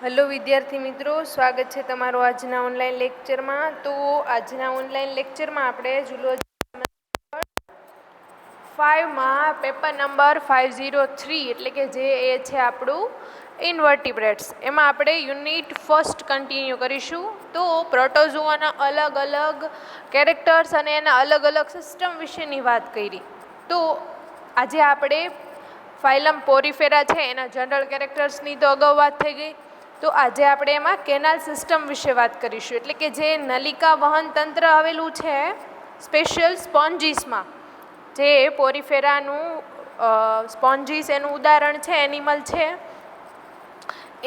Hello વિદ્યાર્થી મિત્રો, સ્વાગત છે તમારું આજના ઓનલાઈન લેક્ચરમાં. તો આજના ઓનલાઈન લેક્ચરમાં આપણે ઝૂલોજી 5માં પેપર નંબર 503 એટલે કે જે એ છે આપણું ઇન્વર્ટિબ્રેટ્સ, એમાં આપણે યુનિટ ફર્સ્ટ કન્ટિન્યુ કરીશું. તો પ્રોટોઝોઆના અલગ અલગ કેરેક્ટર્સ અને એના અલગ અલગ સિસ્ટમ વિશેની વાત કરી. તો આજે આપણે ફાઇલમ પોરીફેરા છે એના જનરલ કેરેક્ટર્સની તો અગાઉ વાત થઈ ગઈ. તો આજે આપણે એમાં કેનાલ સિસ્ટમ વિશે વાત કરીશું, એટલે કે જે નલિકા વહન તંત્ર આવેલું છે સ્પેશિયલ સ્પોન્જીસમાં. જે પોરીફેરાનું સ્પોન્જીસ એનું ઉદાહરણ છે, એનિમલ છે,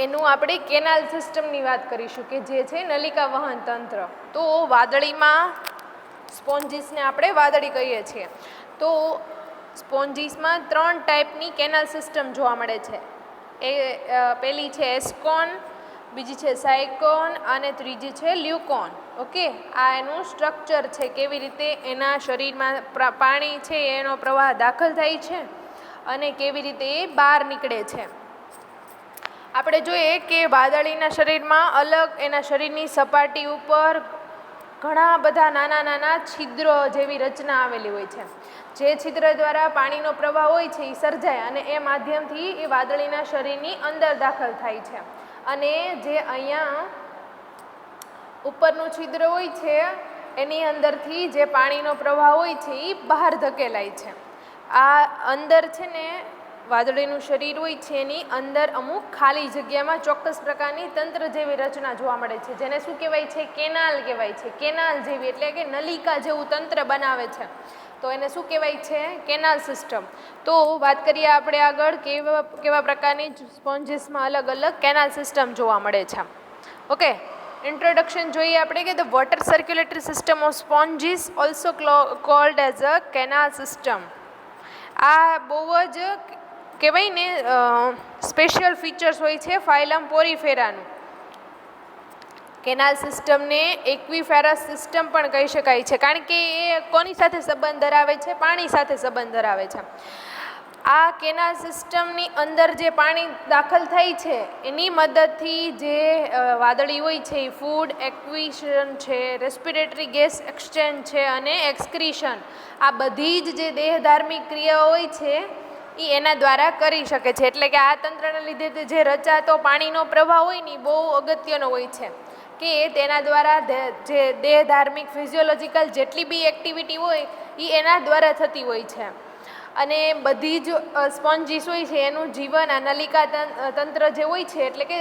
એનું આપણે કેનાલ સિસ્ટમની વાત કરીશું કે જે છે નલિકા વહન તંત્ર. તો વાદળીમાં સ્પોન્જીસને આપણે વાદળી કહીએ છીએ. તો સ્પોન્જીસમાં 3 ટાઈપની કેનાલ સિસ્ટમ જોવા મળે છે. એ પહેલી છે એસ્કોન, બીજી છે સાયકોન અને ત્રીજી છે લ્યુકોન. ઓકે, આ એનું સ્ટ્રક્ચર છે, કેવી રીતે એના શરીરમાં પાણી છે એનો પ્રવાહ દાખલ થાય છે અને કેવી રીતે એ બહાર નીકળે છે. આપણે જોઈએ કે વાદળીના શરીરમાં અલગ એના શરીરની સપાટી ઉપર ઘણા બધા નાના નાના છિદ્રો જેવી રચના આવેલી હોય છે. જે છિદ્ર દ્વારા પાણીનો પ્રવાહ હોય છે એ સર્જાય અને એ માધ્યમથી એ વાદળીના શરીરની અંદર દાખલ થાય છે. અને જે અહીંયા ઉપરનું છિદ્ર હોય છે એની અંદરથી જે પાણીનો પ્રવાહ હોય છે એ બહાર ધકેલાય છે. આ અંદર છે ને વાદળીનું શરીર હોય છે એની અંદર અમુક ખાલી જગ્યામાં ચોક્કસ પ્રકારની તંત્ર જેવી રચના જોવા મળે છે, જેને શું કહેવાય છે? કેનાલ કહેવાય છે. કેનાલ જેવી એટલે કે નલિકા જેવું તંત્ર બનાવે છે, તો એને શું કહેવાય છે? Canal system. તો વાત કરીએ આપણે આગળ કેવા પ્રકારની સ્પોન્જીસમાં અલગ અલગ કેનાલ સિસ્ટમ જોવા મળે છે. ઓકે, ઇન્ટ્રોડક્શન જોઈએ આપણે કે the water circulatory system of sponges also called as a canal system. આ બહુ જ કહેવાય ને સ્પેશિયલ ફીચર્સ હોય છે ફાઇલમ પોરીફેરાનું. કેનાલ સિસ્ટમને એક્વિફેરસ સિસ્ટમ પણ કહી શકાય છે, કારણ કે એ કોની સાથે સંબંધ ધરાવે છે? પાણી સાથે સંબંધ ધરાવે છે. આ કેનાલ સિસ્ટમની અંદર જે પાણી દાખલ થાય છે એની મદદથી જે વાદળી હોય છે એ ફૂડ એક્વિશન છે, રેસ્પિરેટરી ગેસ એક્સચેન્જ છે અને એક્સક્રીશન, આ બધી જ જે દેહધાર્મિક ક્રિયાઓ હોય છે એ એના દ્વારા કરી શકે છે. એટલે કે આ તંત્રના લીધે જે રચાતો પાણીનો પ્રવાહ હોય ને એ બહુ અગત્યનો હોય છે, કે તેના દ્વારા જે દેહધાર્મિક ફિઝિયોલોજીકલ જેટલી બી એક્ટિવિટી હોય એ એના દ્વારા થતી હોય છે. અને બધી જ સ્પોન્જીસ હોય છે એનું જીવન આ નલિકા તંત્ર જે હોય છે એટલે કે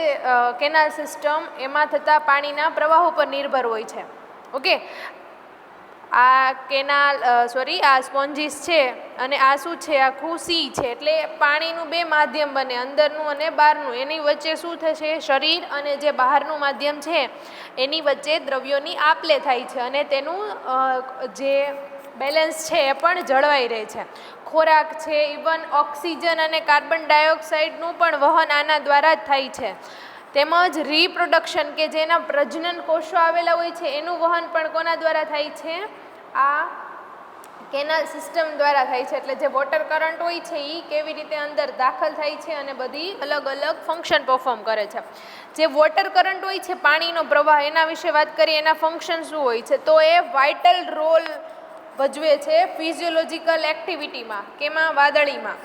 કેનાલ સિસ્ટમ એમાં થતા પાણીના પ્રવાહ ઉપર નિર્ભર હોય છે. ઓકે, આ સ્પોન્જીસ છે અને આ શું છે? આ ખુશી છે, એટલે પાણીનું બે માધ્યમ બને, અંદરનું અને બહારનું. એની વચ્ચે શું થશે? શરીર અને જે બહારનું માધ્યમ છે એની વચ્ચે દ્રવ્યોની આપ-લે થાય છે અને તેનું જે બેલેન્સ છે એ પણ જળવાઈ રહે છે. ખોરાક છે, ઇવન ઓક્સિજન અને કાર્બન ડાયોક્સાઇડનું પણ વહન આના દ્વારા જ થાય છે. તેમજ રિપ્રોડક્શન કે જેના પ્રજનન કોષો આવેલા હોય છે એનું વહન પણ કોના દ્વારા થાય છે? આ કેનાલ સિસ્ટમ દ્વારા થાય છે. એટલે જે વોટર કરંટ હોય છે એ કેવી રીતે અંદર દાખલ થાય છે અને બધી અલગ અલગ ફંક્શન પરફોર્મ કરે છે. જે વોટર કરંટ હોય છે, પાણીનો પ્રવાહ, એના વિશે વાત કરીએ. એના ફંક્શન શું હોય છે? તો એ વાઇટલ રોલ ભજવે છે ફિઝિયોલોજીકલ એક્ટિવિટીમાં. કેમાં? વાદળીમાં.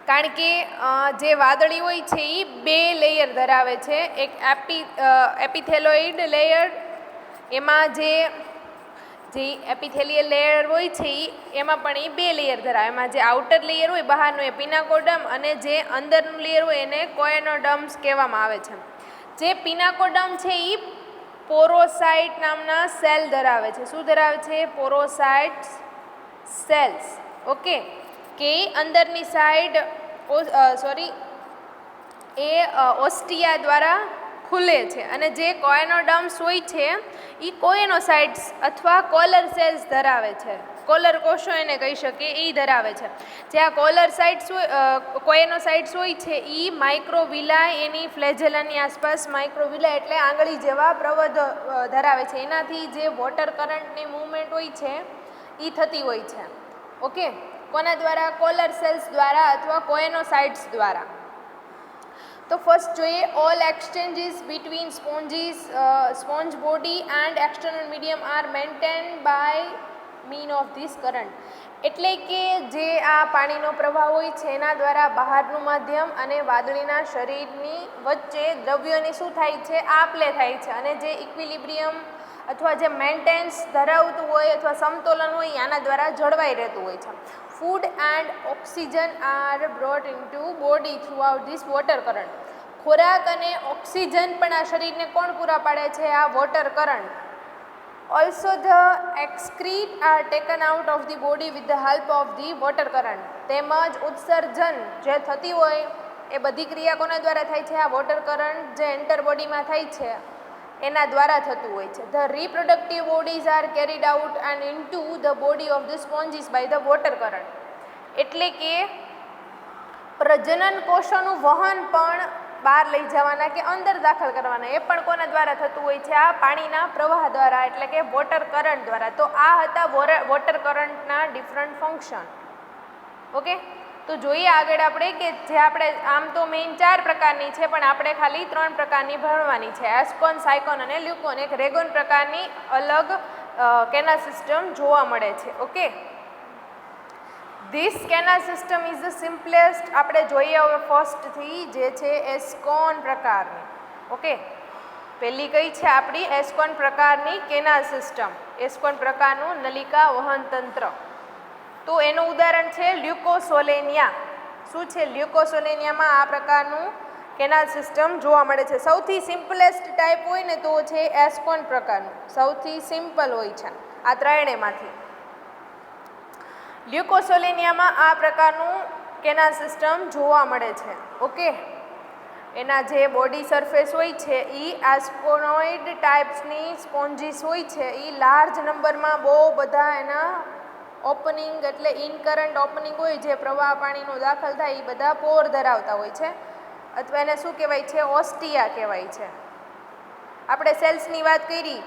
કારણ કે જે વાદળી હોય છે એ 2 લેયર ધરાવે છે. એક એપિથેલોઇડ લેયર, એમાં જે એપિથેલિયલ લેયર હોય છે એમાં પણ એ 2 લેયર ધરાવે. એમાં જે આઉટર લેયર હોય બહારનું એ પિનાકોડમ અને જે અંદરનું લેયર હોય એને કોએનોડર્મ્સ કહેવામાં આવે છે. જે પિનાકોડમ છે એ પોરોસાઇટ નામના સેલ ધરાવે છે. શું ધરાવે છે? પોરોસાઇટ સેલ્સ. ઓકે, કે અંદરની સાઈડ ઓસ્ટિયા દ્વારા ખુલે છે. અને જે કોએનોડર્મ્સ હોય છે એ કોએનોસાઇટ્સ અથવા કોલર સેલ્સ ધરાવે છે. કોલર કોષો એને કહી શકીએ, એ ધરાવે છે. જે આ કોએનોસાઇટ્સ હોય છે એ માઇક્રોવિલા, એની ફ્લેજેલાની આસપાસ માઇક્રોવિલા એટલે આંગળી જેવા પ્રવધ ધરાવે છે. એનાથી જે વોટર કરંટની મૂવમેન્ટ હોય છે એ થતી હોય છે. ઓકે, કોના દ્વારા? કોલર સેલ્સ દ્વારા અથવા કોએનોસાઇટ્સ દ્વારા. તો ફર્સ્ટ જોઈએ all exchanges between sponge body and external medium are maintain by mean of this current એટલે કે જે આ પાણીનો પ્રવાહ હોય છે એના દ્વારા બહારનું માધ્યમ અને વાદળીના શરીરની વચ્ચે દ્રવ્યોની શું થાય છે આપ લે થાય છે અને જે ઇક્વિલિબ્રિયમ અથવા જે મેન્ટેન્સ ધરાવતું હોય અથવા સમતોલન હોય આના દ્વારા જળવાઈ રહેતું હોય છે. Food and oxygen are brought into body throughout this water current. ખોરાક અને ઓક્સિજન પણ આ શરીરને કોણ પૂરા પાડે છે? આ water current. Also the excrete are taken out of the body with the help of the water current. તેમજ ઉત્સર્જન જે થતી હોય એ બધી ક્રિયા કોના દ્વારા થાય છે? આ વોટર કરંટ જે એન્ટર બોડીમાં થાય છે એના દ્વારા થતું હોય છે. The reproductive bodies are carried out and into the body of the sponges by the water current. એટલે કે પ્રજનન કોષોનું વહન પણ બહાર લઈ જવાના કે અંદર દાખલ કરવાના એ પણ કોના દ્વારા થતું હોય છે? આ પાણીના પ્રવાહ દ્વારા એટલે કે વોટર કરંટ દ્વારા. તો આ હતા વોટર કરંટના ડિફરન્ટ ફંક્શન. ઓકે, તો જોઈએ આગળ આપણે કે જે આપણે આમ તો મેઇન 4 પ્રકારની છે પણ આપણે ખાલી 3 પ્રકારની ભણવાની છે. એસ્કોન, સાયકોન અને લ્યુકોન. એક રેગોન પ્રકારની અલગ કેનાલ સિસ્ટમ જોવા મળે છે. Okay, this canal system is the simplest. આપણે જોઈએ હવે ફર્સ્ટથી જે છે એસ્કોન પ્રકારની. ઓકે, પહેલી કઈ છે આપણી? એસ્કોન પ્રકારની કેનાલ સિસ્ટમ. એસ્કોન પ્રકારનું નલિકા વહન તંત્ર. તો એનું ઉદાહરણ છે લ્યુકોસોલેનિયા. શું છે? લ્યુકોસોલેનિયામાં આ પ્રકારનું કેનાલ સિસ્ટમ જોવા મળે છે. સૌથી સિમ્પલેસ્ટ ટાઈપ હોય ને તો છે એસ્કોન પ્રકારનું. સૌથી સિમ્પલ હોય છે આ ત્રણેયમાંથી. લ્યુકોસોલેનિયામાં આ પ્રકારનું કેનાલ સિસ્ટમ જોવા મળે છે. ઓકે, એના જે બોડી સરફેસ હોય છે એ એસ્કોનોઇડ ટાઈપ્સની સ્પોન્જીસ હોય છે. એ લાર્જ નંબરમાં બહુ બધા એના ઓપનિંગ એટલે ઇનકરન્ટ ઓપનિંગ હોય જે પ્રવાહ પાણીનો દાખલ થાય એ બધા પોર ધરાવતા હોય છે અથવા એને શું કહેવાય છે? ઓસ્ટિયા કહેવાય છે. આપણે સેલ્સની વાત કરી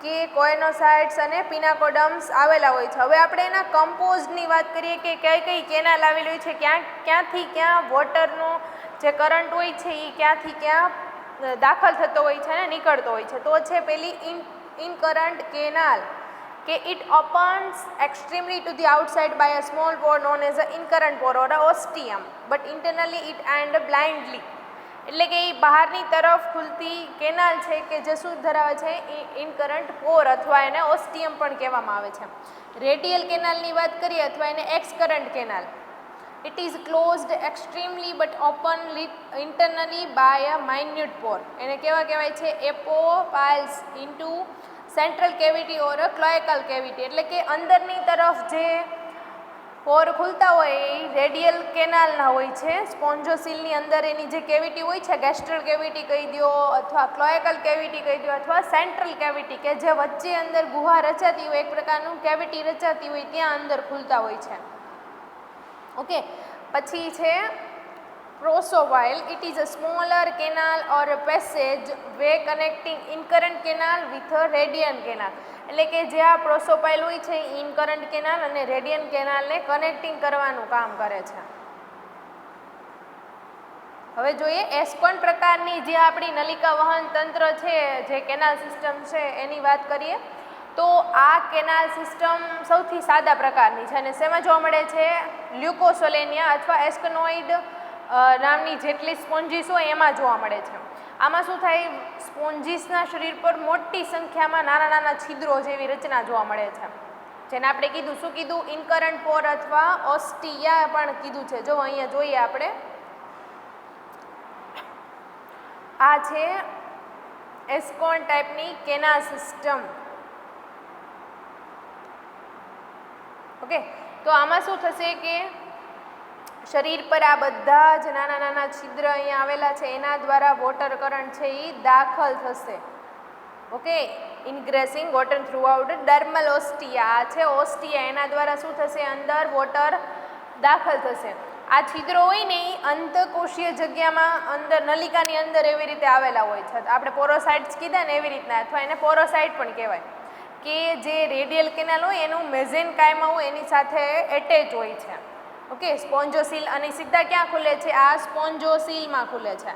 કે કોએનોસાઇટ્સ અને પિનાકોડમ્સ આવેલા હોય છે. હવે આપણે એના કમ્પોઝની વાત કરીએ કે કઈ કઈ કેનાલ આવેલી હોય છે, ક્યાંથી ક્યાં વોટરનો જે કરંટ હોય છે એ ક્યાંથી ક્યાં દાખલ થતો હોય છે અને નીકળતો હોય છે. તો છે પેલી ઇનકરન્ટ કેનાલ કે it opens extremely to the outside by a small pore known as an incurrent pore or a ostium but internally it and blindly. એટલે કે એ બહારની તરફ ખુલતી કેનાલ છે કે જે શું ધરાવે છે? એ ઇનકરન્ટ પોર અથવા એને ઓસ્ટિયમ પણ કહેવામાં આવે છે. રેડિયલ કેનાલની વાત કરીએ અથવા એને excurrent canal. It is closed extremely but open internally by a minute pore. એને કેવા કહેવાય છે? Apopyles into central cavity or a cloacal cavity. એટલે કે અંદરની તરફ જે પોર ખુલતા હોય એ રેડિયલ કેનાલના હોય છે. સ્પોન્જોસીલની અંદર એની જે કેવિટી હોય છે, ગેસ્ટ્રલ કેવિટી કહી દો અથવા ક્લોએકલ કેવિટી કહી દો અથવા સેન્ટ્રલ કેવિટી કે જે વચ્ચે અંદર ગુહા રચાતી હોય, એક પ્રકારનું કેવિટી રચાતી હોય ત્યાં અંદર ખુલતા હોય છે. ઓકે, પછી છે prosopyle. It is a smaller canal or a passage way connecting incurrent canal with a radian canal. એટલે કે જે આ પ્રોસોપાઇલ હોય છે એ ઇનકરન્ટ કેનાલ અને રેડિયન કેનાલને કનેક્ટિંગ કરવાનું કામ કરે છે. હવે જોઈએ એસ્કોન પ્રકારની જે આપણી નલિકા વહન તંત્ર છે, જે કેનાલ સિસ્ટમ છે એની વાત કરીએ તો આ કેનાલ સિસ્ટમ સૌથી સાદા પ્રકારની છે અને શેમાં જોવા મળે છે? લ્યુકોસોલેનિયા અથવા એસ્કોનોઇડ નામની જેટલી સ્પોન્જીસ હોય એમાં જોવા મળે છે. આમાં શું થાય? સ્પોન્જીસના શરીર પર મોટી સંખ્યામાં નાના નાના છિદ્રો જેવી રચના જોવા મળે છે, જેને આપણે કીધું શું કીધું? ઇનકરન્ટ પોર અથવા ઓસ્ટિયા પણ કીધું છે. જો અહીંયા જોઈએ આપણે, આ છે એસ્કોન ટાઈપની કેનાલ સિસ્ટમ. ઓકે, તો આમાં શું થશે કે શરીર પર આ બધા જ નાના નાના છિદ્ર અહીંયા આવેલા છે એના દ્વારા વોટર કરંટ છે એ દાખલ થશે. Okay, ingressing water throughout dermal ostia. આ છે ઓસ્ટિયા, એના દ્વારા શું થશે? અંદર વોટર દાખલ થશે. આ છિદ્રો હોય ને એ અંતકોષીય જગ્યામાં અંદર નલિકાની અંદર એવી રીતે આવેલા હોય છે. આપણે પોરોસાઇટ્સ કીધા ને એવી રીતના, અથવા એને પોરોસાઇટ પણ કહેવાય કે જે રેડિયલ કેનાલ હોય એનું મેઝેનકાઇમા હોય એની સાથે એટેચ હોય છે. ઓકે, સ્પોન્જોસીલ અને સીધા ક્યાં ખુલે છે? આ સ્પોન્જોસીલમાં ખુલે છે.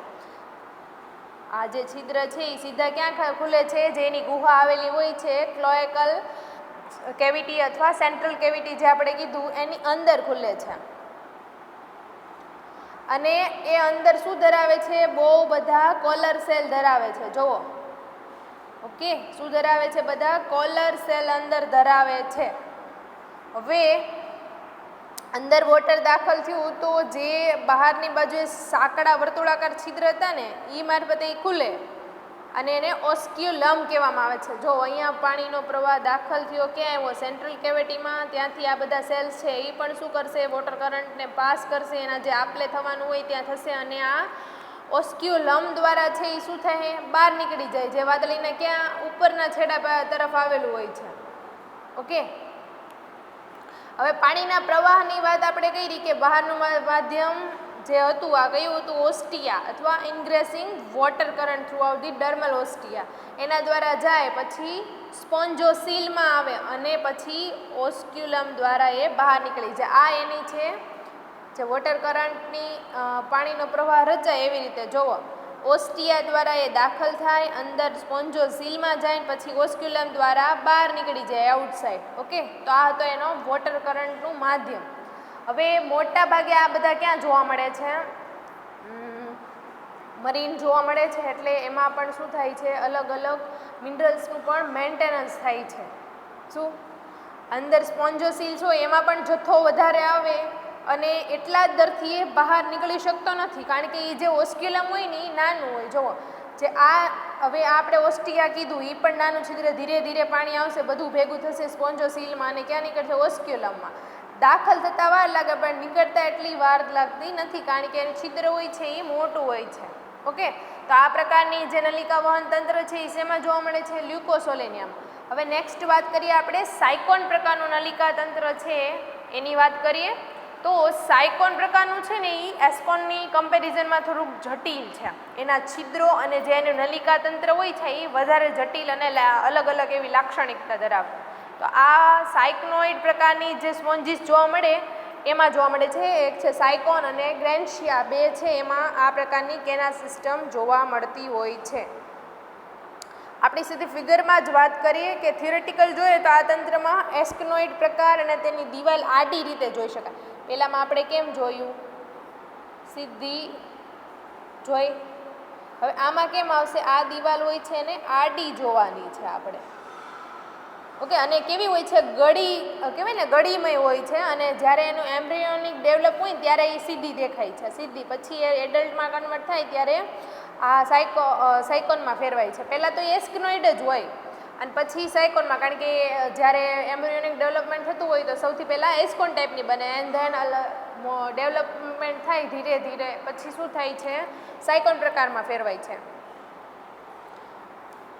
આ જે છિદ્ર છે એ સીધા ક્યાં ખુલે છે? જેની ગુહા આવેલી હોય છે ક્લોએકલ કેવિટી અથવા સેન્ટ્રલ કેવિટી જે આપણે કીધું એની અંદર ખુલે છે. અને એ અંદર શું ધરાવે છે? બહુ બધા કોલર સેલ ધરાવે છે. જુઓ, ઓકે, શું ધરાવે છે? બધા કોલર સેલ અંદર ધરાવે છે. હવે અંદર વોટર દાખલ થયું તો જે બહારની બાજુએ સાંકડા વર્તુળાકાર છિદ્ર હતા ને એ મારફતે એ ખુલે અને એને ઓસ્ક્યુલમ કહેવામાં આવે છે. જો અહીંયા પાણીનો પ્રવાહ દાખલ થયો, ક્યાં આવ્યો? સેન્ટ્રલ કેવિટીમાં. ત્યાંથી આ બધા સેલ્સ છે એ પણ શું કરશે? વોટર કરંટને પાસ કરશે, એના જે આપલે થવાનું હોય ત્યાં થશે અને આ ઓસ્ક્યુલમ દ્વારા છે એ શું થાય? બહાર નીકળી જાય, જે વાદળીના ક્યાં ઉપરના છેડા તરફ આવેલું હોય છે. ઓકે, હવે પાણીના પ્રવાહની વાત આપણે કરી કે બહારનું માધ્યમ જે હતું આ કયું હતું? ઓસ્ટિયા અથવા ingressing water current through out the dermal ostia. એના દ્વારા જાય, પછી સ્પોન્જોસીલમાં આવે અને પછી ઓસ્ક્યુલમ દ્વારા એ બહાર નીકળી જાય. આ એની છે જે વોટર કરંટની પાણીનો પ્રવાહ રચાય એવી રીતે. જોવો, ઓસ્ટિયા દ્વારા એ દાખલ થાય, અંદર સ્પોન્જોસીલમાં જાય, પછી ઓસ્ક્યુલમ દ્વારા બહાર નીકળી જાય આઉટસાઇડ. ઓકે, તો આ હતો એનો વોટર કરંટનું માધ્યમ. હવે મોટા ભાગે આ બધા ક્યાં જોવા મળે છે? મરીન જોવા મળે છે. એટલે એમાં પણ શું થાય છે? અલગ અલગ મિનરલ્સનું પણ મેન્ટેનન્સ થાય છે. શું? અંદર સ્પોન્જોસીલ્સ હોય એમાં પણ જથ્થો વધારે આવે અને એટલા જ દરથી એ બહાર નીકળી શકતો નથી, કારણ કે એ જે ઓસ્ક્યુલમ હોય ને એ નાનું હોય. જુઓ, જે આ હવે આપણે ઓસ્ટિયા કીધું એ પણ નાનું છિદ્ર, ધીરે ધીરે પાણી આવશે, બધું ભેગું થશે સ્પોન્જોસીલમાં અને ક્યાં નીકળશે? ઓસ્ક્યુલમમાં. દાખલ થતાં વાર લાગે પણ નીકળતા એટલી વાર લાગતી નથી, કારણ કે એનું છિદ્ર હોય છે એ મોટું હોય છે. ઓકે, તો આ પ્રકારની જે નલિકા વહન તંત્ર છે એ શેમાં જોવા મળે છે? લ્યુકોસોલેનિયમ. હવે નેક્સ્ટ વાત કરીએ આપણે સાયકોન પ્રકારનું નલિકા તંત્ર છે એની વાત કરીએ. તો સાયકોન પ્રકારનું છે ને એ એસ્કોનની કમ્પેરિઝનમાં થોડુંક જટિલ છે. એના છિદ્રો અને જે એનું નલિકા તંત્ર હોય છે એ વધારે જટિલ અને અલગ અલગ એવી લાક્ષણિકતા ધરાવે. તો આ સાયક્નોઇડ પ્રકારની જે સ્પોન્જીસ જોવા મળે એમાં જોવા મળે છે. એક છે સાયકોન અને ગ્રેન્શિયા, બે છે. એમાં આ પ્રકારની કેના સિસ્ટમ જોવા મળતી હોય છે. આપણી સીધી ફિગરમાં જ વાત કરીએ કે થિયોરેટિકલ જોઈએ તો આ તંત્રમાં એસ્કનોઇડ પ્રકાર અને તેની દિવાલ આડી રીતે જોઈ શકાય. પહેલામાં આપણે કેમ જોયું? સીધી જોઈ. હવે આમાં કેમ આવશે? આ દિવાલ હોય છે ને આડી જોવાની છે આપણે. ઓકે, અને કેવી હોય છે? ગળી કહેવાય ને, ગળીમય હોય છે. અને જ્યારે એનું એમ્બ્રિયોનિક ડેવલપ હોય ત્યારે એ સીધી દેખાય છે, સીધી. પછી એ એડલ્ટમાં કન્વર્ટ થાય ત્યારે આ સાયકોનમાં ફેરવાય છે. પહેલાં તો એસ્કનોઇડ જ હોય અને પછી સાયકોનમાં, કારણ કે જ્યારે એમ્બ્રિયોનિક ડેવલપમેન્ટ થતું હોય તો સૌથી પહેલાં એસ્કોન ટાઈપની બને એન્ડ ધેન ડેવલપમેન્ટ થાય ધીરે ધીરે, પછી શું થાય છે? સાયકોન પ્રકારમાં ફેરવાય છે.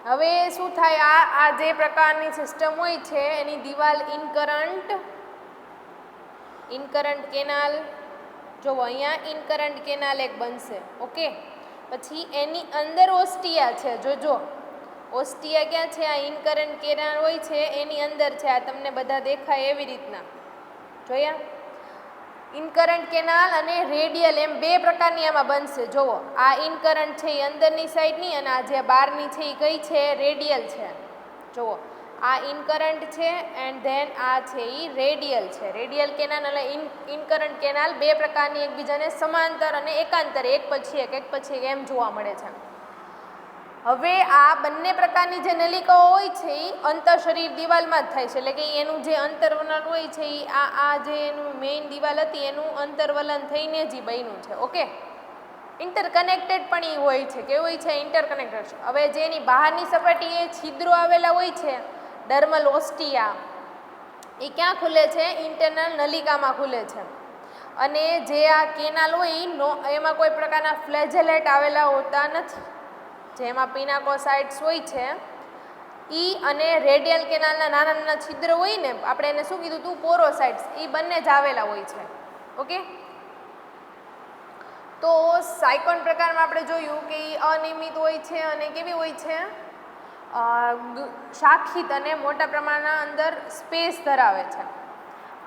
હવે શું થાય? આ જે પ્રકારની સિસ્ટમ હોય છે એની દિવાલ ઇનકરન્ટ કેનાલ, જો અહીંયા ઇનકરન્ટ કેનાલ એક બનશે. ઓકે, પછી એની અંદર ઓસ્ટિયા છે. જોજો, ઓસ્ટિયા ક્યાં છે? આ ઇનકરન્ટ કેનાલ હોય છે એની અંદર છે. આ તમને બધા દેખાય એવી રીતના જોયા? ઇનકરન્ટ કેનાલ અને રેડિયલ એમ બે પ્રકારની આમાં બનશે. જુઓ, આ ઇનકરન્ટ છે એ અંદરની સાઈડની અને આ જે બહારની છે એ કઈ છે? રેડિયલ છે. જુઓ, આ ઇનકરન્ટ છે એન્ડ ધેન આ છે એ રેડિયલ છે. રેડિયલ કેનાલ અને ઇનકરન્ટ કેનાલ બે પ્રકારની એકબીજાને સમાંતર અને એકાંતરે એક પછી એક એમ જોવા મળે છે. હવે આ બંને પ્રકારની જે નલિકાઓ હોય છે એ અંતઃશરીર દિવાલમાં જ થાય છે. એટલે કે એનું જે અંતર્વલન હોય છે એ આ જે એનું મેઇન દિવાલ હતી એનું અંતર્વલન થઈને જ બન્યું છે. ઓકે, ઇન્ટરકનેક્ટેડ પણ એ હોય છે. કેવું હોય છે? ઇન્ટરકનેક્ટેડ. હવે જે એની બહારની સપાટીએ છિદ્રો આવેલા હોય છે, ડર્મલ ઓસ્ટિયા, એ ક્યાં ખુલે છે? ઇન્ટરનલ નલિકામાં ખુલે છે. અને જે આ કેનાલ હોય એમાં કોઈ પ્રકારના ફ્લેજેલેટ આવેલા હોતા નથી. જેમાં પિનાકોસાઇટ્સ હોય છે ઈ અને રેડિયલ કેનાલના નાના નાના છિદ્ર હોય ને, આપણે એને શું કીધું હતું? પોરોસાઇટ્સ. એ બંને જ આવેલા હોય છે. ઓકે, તો સાયકોન પ્રકારમાં આપણે જોયું કે એ અનિયમિત હોય છે અને કેવી હોય છે? શાખિત અને મોટા પ્રમાણના અંદર સ્પેસ ધરાવે છે.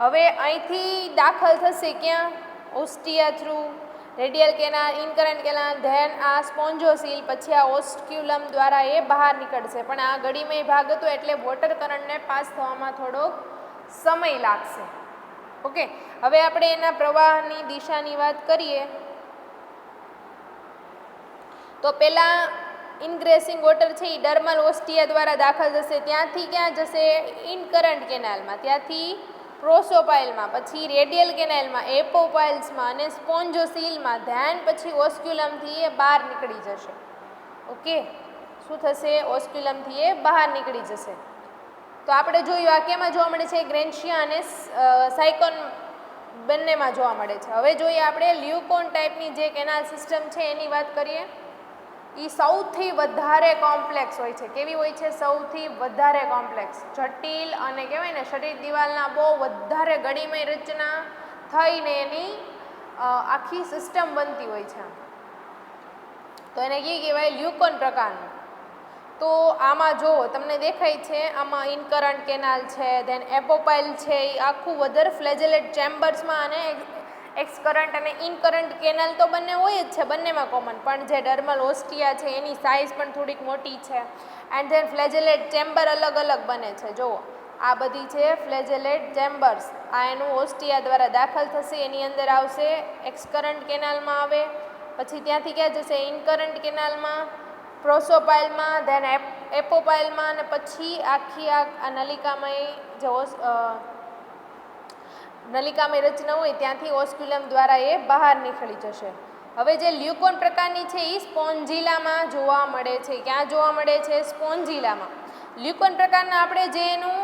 હવે અહીંથી દાખલ થશે ક્યાં? Ostia through radial canal, incurrent canal, then આ સ્પોન્જોસીલ, પછી આ ઓસ્ક્યુલમ દ્વારા એ બહાર નીકળશે. પણ આ ગળીમય ભાગ હતો એટલે વોટર કરંટને પાસ થવામાં થોડોક સમય લાગશે. ઓકે, હવે આપણે એના પ્રવાહની દિશાની વાત કરીએ તો પહેલાં ઇનગ્રેસિંગ વોટર છે એ ડર્મલ ઓસ્ટિયા દ્વારા દાખલ થશે. ત્યાંથી ક્યાં જશે? ઇનકરન્ટ કેનાલમાં, ત્યાંથી પ્રોસોપાઇલમાં, પછી રેડિયલ કેનાલમાં, એપોપાઇલ્સમાં અને સ્પોન્જોસીલમાં, ધ્યાન પછી ઓસ્ક્યુલમથી એ બહાર નીકળી જશે. ઓકે, શું થશે? ઓસ્ક્યુલમથી એ બહાર નીકળી જશે. તો આપણે જોયું આ કેમાં જોવા મળે છે? ગ્રેન્શિયા અને સાયકોન બંનેમાં જોવા મળે છે. હવે જોઈએ આપણે લ્યુકોન ટાઈપની જે કેનાલ સિસ્ટમ છે એની વાત કરીએ. એ સૌથી વધારે કોમ્પ્લેક્સ હોય છે. કેવી હોય છે? સૌથી વધારે કોમ્પ્લેક્સ, જટિલ અને કહેવાય ને શરીર દિવાલના બહુ વધારે ગળીમય રચના થઈને એની આખી સિસ્ટમ બનતી હોય છે. તો એને કઈ કહેવાય? લ્યુકોન પ્રકારનું. તો આમાં જો તમને દેખાય છે, આમાં ઇનકરન્ટ કેનાલ છે, ધેન એપોપાઇલ છે, એ આખું વધારે ફ્લેજેલેટ ચેમ્બર્સમાં અને એક્સકરન્ટ અને ઇનકરન્ટ કેનાલ તો બંને હોય જ છે, બંનેમાં કોમન. પણ જે ડર્મલ ઓસ્ટિયા છે એની સાઇઝ પણ થોડીક મોટી છે. એન્ડ ધેન ફ્લેજેલેટ ચેમ્બર અલગ અલગ બને છે. જુઓ આ બધી છે ફ્લેજેલેટ ચેમ્બર્સ. આ એનું ઓસ્ટિયા દ્વારા દાખલ થશે, એની અંદર આવશે, એક્સકરન્ટ કેનાલમાં આવે, પછી ત્યાંથી ક્યાં જશે? ઇનકરન્ટ કેનાલમાં, પ્રોસોપાઇલમાં, ધેન એપોપાઇલમાં, અને પછી આખી આ નલિકામય જે નલિકામય રચના હોય ત્યાંથી ઓસ્ક્યુલમ દ્વારા એ બહાર નીકળી જશે. હવે જે લ્યુકોન પ્રકારની છે એ સ્પોન્જિલામાં જોવા મળે છે. ક્યાં જોવા મળે છે? સ્પોન્જિલામાં. લ્યુકોન પ્રકારના આપણે જે એનું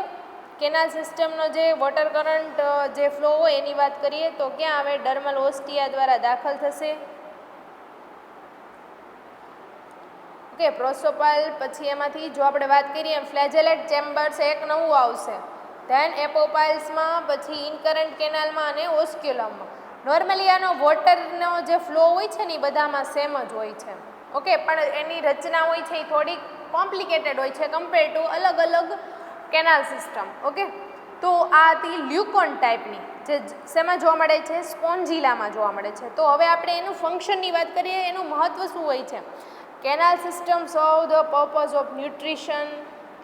કેનાલ સિસ્ટમનો જે વોટર કરંટ જે ફ્લો હોય એની વાત કરીએ તો ક્યાં આવે? ડર્મલ ઓસ્ટિયા દ્વારા દાખલ થશે. ઓકે, પ્રોસોપાઇલ, પછી એમાંથી જો આપણે વાત કરીએ ફ્લેજેલેટ ચેમ્બર્સ એક નવું આવશે, ધેન એપોપાઇલ્સમાં, પછી ઇનકરન્ટ કેનાલમાં અને ઓસ્ક્યુલમમાં. નોર્મલી આનો વોટરનો જે ફ્લો હોય છે ને એ બધામાં સેમ જ હોય છે. ઓકે, પણ એની રચના હોય છે એ થોડીક કોમ્પ્લિકેટેડ હોય છે કમ્પેર ટુ અલગ અલગ કેનાલ સિસ્ટમ. ઓકે, તો આ હતી લ્યુકોન ટાઈપની, જે શેમાં જોવા મળે છે? સ્પોન્જિલામાં જોવા મળે છે. તો હવે આપણે એનું ફંક્શનની વાત કરીએ, એનું મહત્ત્વ શું હોય છે? Canal system serve the purpose of nutrition,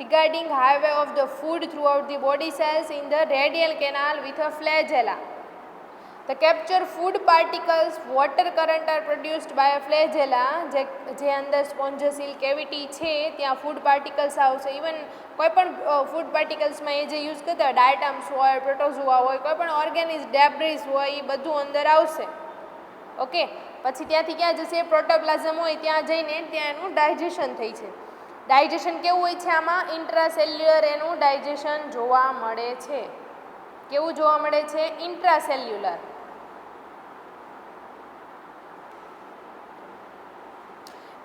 regarding highway of the food throughout the body cells in the radial canal with a flagella. The capture food particles, water current are produced by a flagella. જે અંદર સ્પોન્જોસીલ cavity છે ત્યાં food particles આવશે. Even કોઈ પણ food પાર્ટિકલ્સમાં એ જે use કરતા હોય, ડાયટમ્સ હોય, પ્રોટોઝોઆ હોય, કોઈ પણ ઓર્ગેનિઝ ડેબ્રિસ હોય, એ બધું અંદર આવશે. ઓકે, પછી ત્યાંથી ક્યાં જશે? પ્રોટોપ્લાઝમ હોય ત્યાં જઈને ત્યાં એનું ડાયજેશન થઈ છે. ડાયજેશન કેવું હોય છે? આમાં ઇન્ટ્રાસેલ્યુલર એનું ડાયજેશન જોવા મળે છે. કેવું જોવા મળે છે? ઇન્ટ્રાસેલ્યુલર.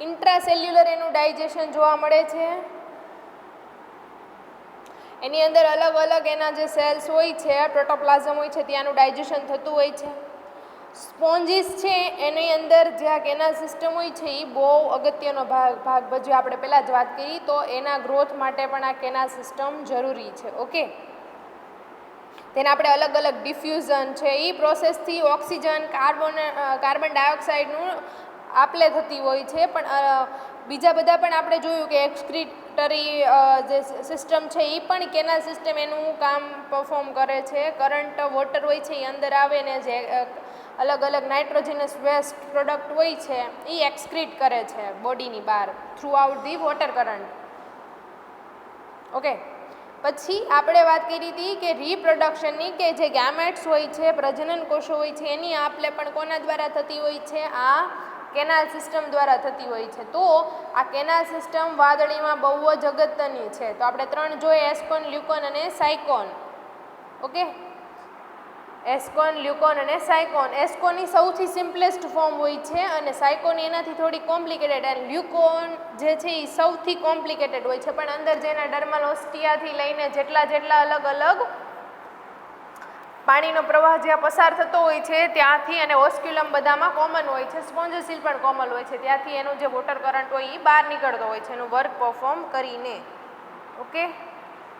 ઇન્ટ્રાસેલ્યુલર એનું ડાયજેશન જોવા મળે છે. એની અંદર અલગ અલગ એના જે સેલ્સ હોય છે, પ્રોટોપ્લાઝમ હોય છે, ત્યાંનું ડાયજેશન થતું હોય છે. સ્પોન્જીસ છે એની અંદર જે આ કેનાલ સિસ્ટમ હોય છે એ બહુ અગત્યનો ભાગ ભજવે. આપણે પહેલાં જ વાત કરી તો એના ગ્રોથ માટે પણ આ કેનાલ સિસ્ટમ જરૂરી છે. ઓકે, તેને આપણે અલગ અલગ ડિફ્યુઝન છે એ પ્રોસેસથી ઓક્સિજન, કાર્બન ડાયોક્સાઇડનું આપલે થતી હોય છે. પણ બીજા બધા પણ આપણે જોયું કે એક્સક્રીટરી જે સિસ્ટમ છે એ પણ કેનાલ સિસ્ટમ એનું કામ પરફોર્મ કરે છે. કરંટ વોટર હોય છે એ અંદર આવે ને જે અલગ અલગ નાઇટ્રોજનસ વેસ્ટ પ્રોડક્ટ હોય છે એ એક્સક્રીટ કરે છે બોડીની બહાર through out the water current. Okay, પછી આપણે વાત કરી હતી કે રિપ્રોડક્શનની, કે જે ગેમેટ્સ હોય છે, પ્રજનન કોષો હોય છે, એની આપલે પણ કોના દ્વારા થતી હોય છે? આ કેનાલ સિસ્ટમ દ્વારા થતી હોય છે. તો આ કેનાલ સિસ્ટમ વાદળીમાં બહુ જ અગત્યની છે. તો આપણે ત્રણ જોઈએ, એસ્કોન, લ્યુકોન અને સાયકોન. ઓકે, એસ્કોન, લ્યુકોન અને સાયકોન. એસ્કોનની સૌથી સિમ્પલેસ્ટ ફોર્મ હોય છે અને સાયકોન એનાથી થોડી કોમ્પ્લિકેટેડ, અને લ્યુકોન જે છે એ સૌથી કોમ્પ્લિકેટેડ હોય છે. પણ અંદર જેના ડર્મલ ઓસ્ટિયાથી લઈને જેટલા અલગ અલગ પાણીનો પ્રવાહ જ્યાં પસાર થતો હોય છે ત્યાંથી, અને ઓસ્ક્યુલમ બધામાં કોમન હોય છે, સ્પોન્જોસીલ પણ કોમન હોય છે, ત્યાંથી એનું જે વોટર કરંટ હોય એ બહાર નીકળતો હોય છે એનું વર્ક પરફોર્મ કરીને. ઓકે.